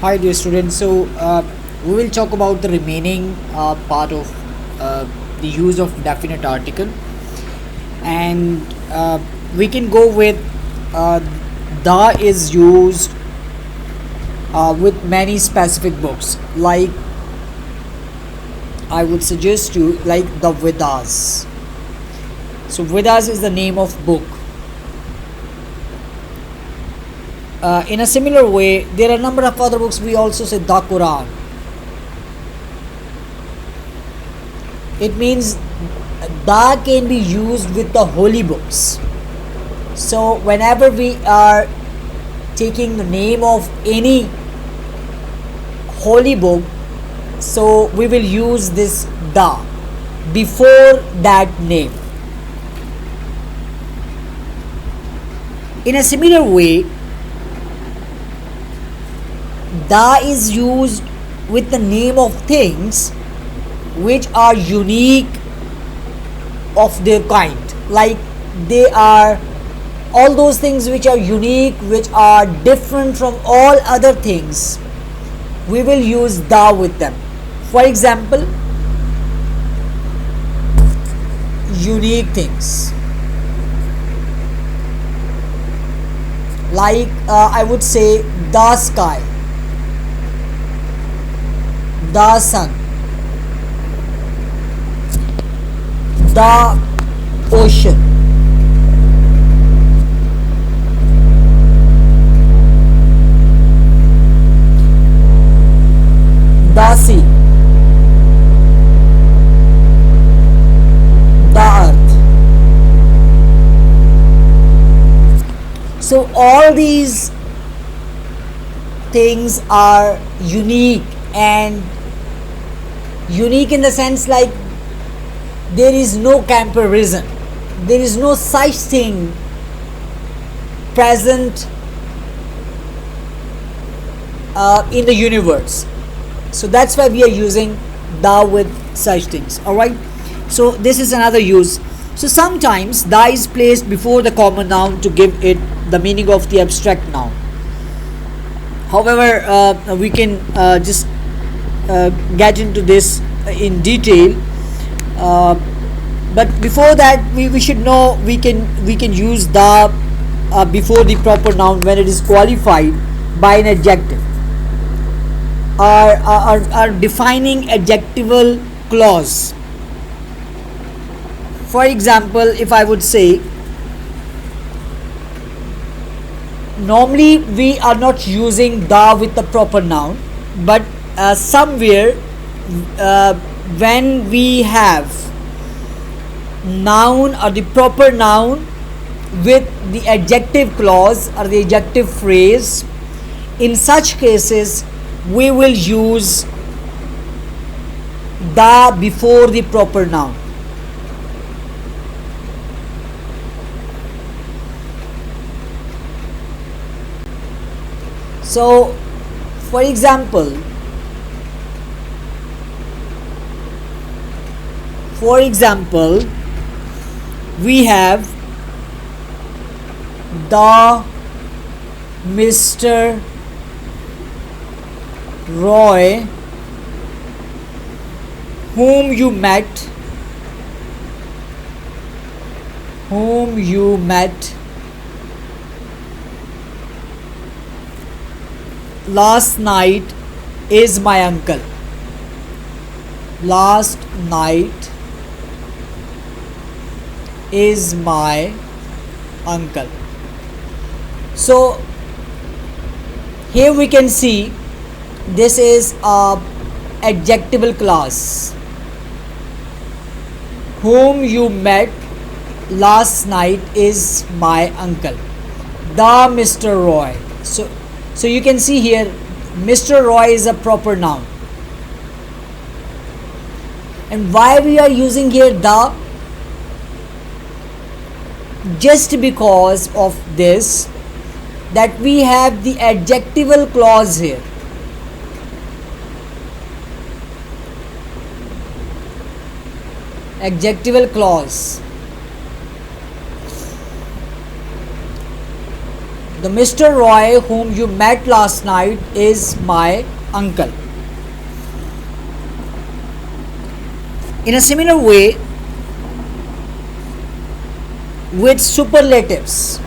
Hi, dear students. We will talk about the remaining part of the use of definite article, and we can go with uh, the is used with many specific books. Like I would suggest you, like the Vedas. So Vedas is the name of book. In a similar way, there are a number of other books. We also say the Quran. It means da can be used with the holy books. So whenever we are taking the name of any holy book, so we will use this da before that name. In a similar way, da is used with the name of things which are unique of their kind, like they are all those things which are unique, which are different from all other things. We will use da with them. For example, unique things, like I would say the sky, the sun, the ocean, the sea, the earth. So all these things are unique, and unique in the sense like there is no comparison, there is no such thing present in the universe. So that's why we are using da with such things. All right, so this is another use. So sometimes da is placed before the common noun to give it the meaning of the abstract noun. However, we can just get into this in detail, but before that we should know we can use the before the proper noun when it is qualified by an adjective, or defining adjectival clause. For example, if I would say, normally we are not using da with the proper noun, but somewhere when we have noun or the proper noun with the adjective clause or the adjective phrase, in such cases we will use da before the proper noun. So for example, we have the Mr. Roy whom you met last night is my uncle. Last night is my uncle. So here we can see this is a adjectival clause. Whom you met last night is my uncle, the Mr. Roy. So you can see here Mr. Roy is a proper noun. And why we are using here the? Just because of this, that we have the adjectival clause here. Adjectival clause. The Mr. Roy whom you met last night is my uncle. In a similar way, with superlatives,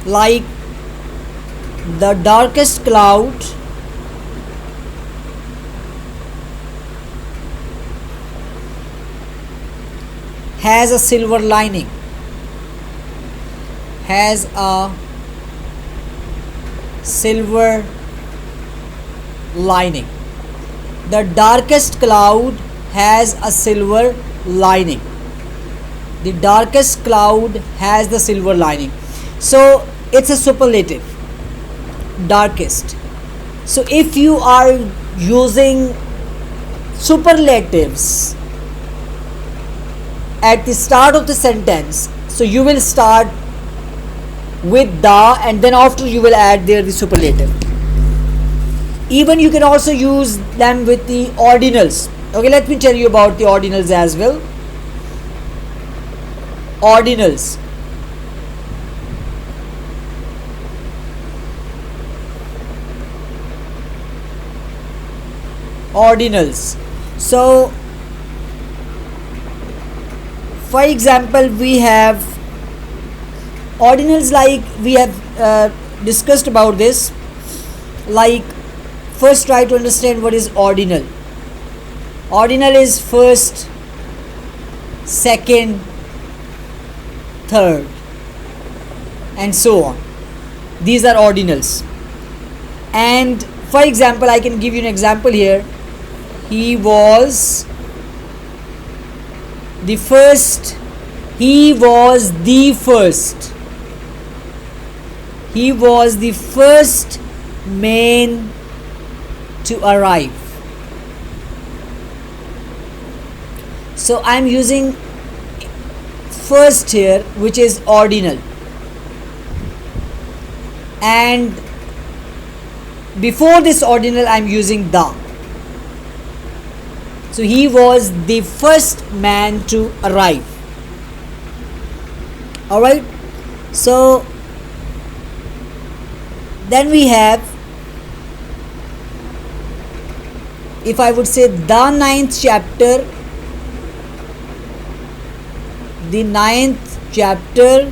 like the darkest cloud has a silver lining, has a silver lining. The darkest cloud has a silver lining. The darkest cloud has the silver lining. So it's a superlative, darkest. So if you are using superlatives at the start of the sentence, so you will start with the, and then after you will add there the superlative. Even you can also use them with the ordinals. Okay, let me tell you about the ordinals as well. Ordinals. Ordinals. So, for example, we have ordinals, like we have discussed about this. Like, first try to understand what is ordinal. Ordinal is first, second, third, and so on. These are ordinals. And for example, I can give you an example here. He was the first. He was the first. He was the first man to arrive. So I am using first here, which is ordinal, and before this ordinal I am using the. So he was the first man to arrive. Alright, so then we have, if I would say the ninth chapter, the ninth chapter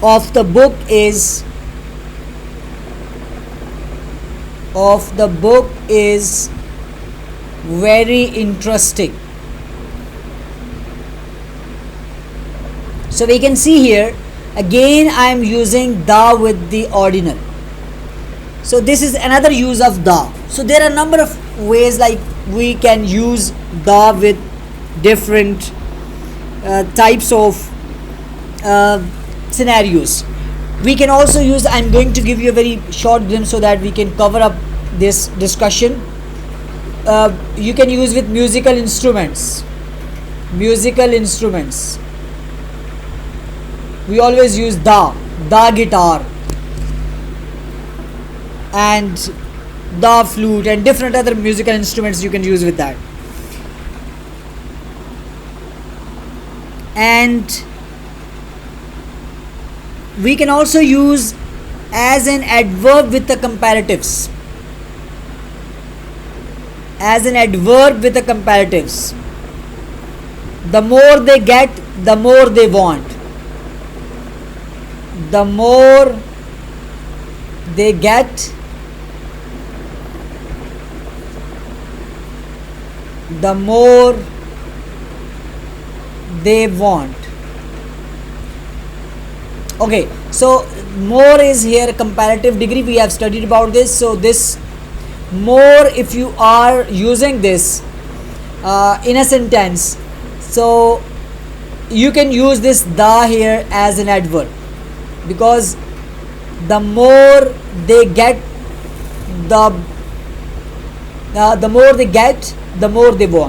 of the book is very interesting. So we can see here again I am using the with the ordinal. So this is another use of the. So there are a number of ways like we can use the with different types of scenarios. We can also use, I'm going to give you a very short glimpse so that we can cover up this discussion. You can use with musical instruments. We always use the guitar and the flute and different other musical instruments you can use with that. And we can also use as an adverb with the comparatives. The more they get, the more they want. The more they get, the more they want. Okay, so more is here comparative degree. We have studied about this. So this more, if you are using this in a sentence, so you can use this the here as an adverb, because the more they get, the the more they get, the more they want.